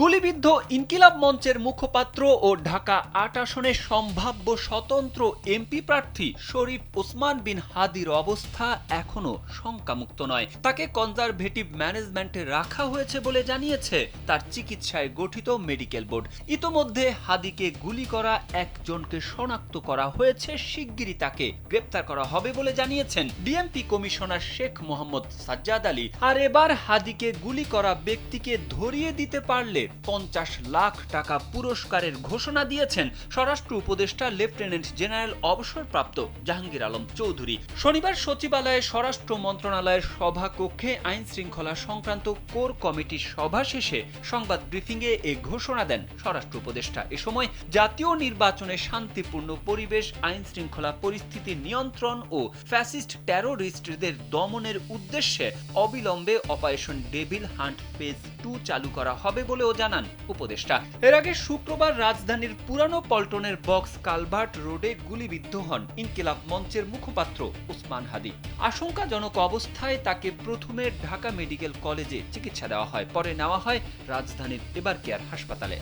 গুলিবিদ্ধ ইনকিলাব মঞ্চের মুখপাত্র ও ঢাকা ৮ আসনের সম্ভাব্য স্বতন্ত্র এমপি প্রার্থী শরীফ ওসমান বিন হাদির অবস্থা এখনো শঙ্কামুক্ত নয়। তাকে কনজারভেটিভ ম্যানেজমেন্টে রাখা হয়েছে বলে জানিয়েছে তার চিকিৎসায় গঠিত মেডিকেল বোর্ড। ইতোমধ্যে হাদিকে গুলি করা একজনকে শনাক্ত করা হয়েছে, শিগগিরই তাকে গ্রেপ্তার করা হবে বলে জানিয়েছেন ডিএমপি কমিশনার শেখ মোহাম্মদ সাজ্জাদ আলী। আর এবার হাদিকে গুলি করা ব্যক্তিকে ধরিয়ে দিতে পারলে ৫০ লাখ টাকা পুরস্কারের ঘোষণা দিয়েছেন স্বরাষ্ট্র উপদেষ্টা লেফটেন্যান্ট জেনারেল অবসরপ্রাপ্ত জাহাঙ্গীর আলম চৌধুরী। শনিবার সচিবালয়ে স্বরাষ্ট্র মন্ত্রণালয়ের সভাকক্ষে আইন শৃঙ্খলা সংক্রান্ত কোর কমিটির সভা শেষে সংবাদ ব্রিফিংয়ে এ ঘোষণা দেন স্বরাষ্ট্র উপদেষ্টা। এ সময় জাতীয় নির্বাচনে শান্তিপূর্ণ পরিবেশ, আইন শৃঙ্খলা পরিস্থিতি নিয়ন্ত্রণ ও ফ্যাসিস্ট টেরোরিস্টদের দমনের উদ্দেশ্যে অবিলম্বে অপারেশন ডেভিল হান্ট ফেজ 2 চালু করা হবে বলেও জানান উপদেষ্টা। এর আগে শুক্রবার রাজধানীর পুরানো পল্টনের বক্স কালভার্ট রোডে গুলিবিদ্ধ হন ইনকিলাব মঞ্চের মুখপাত্র ওসমান হাদি। আশঙ্কাজনক অবস্থায় তাকে প্রথমে ঢাকা মেডিকেল কলেজে চিকিৎসা দেওয়া হয়, পরে নেওয়া হয় রাজধানীর এবার কেয়ার হাসপাতালে।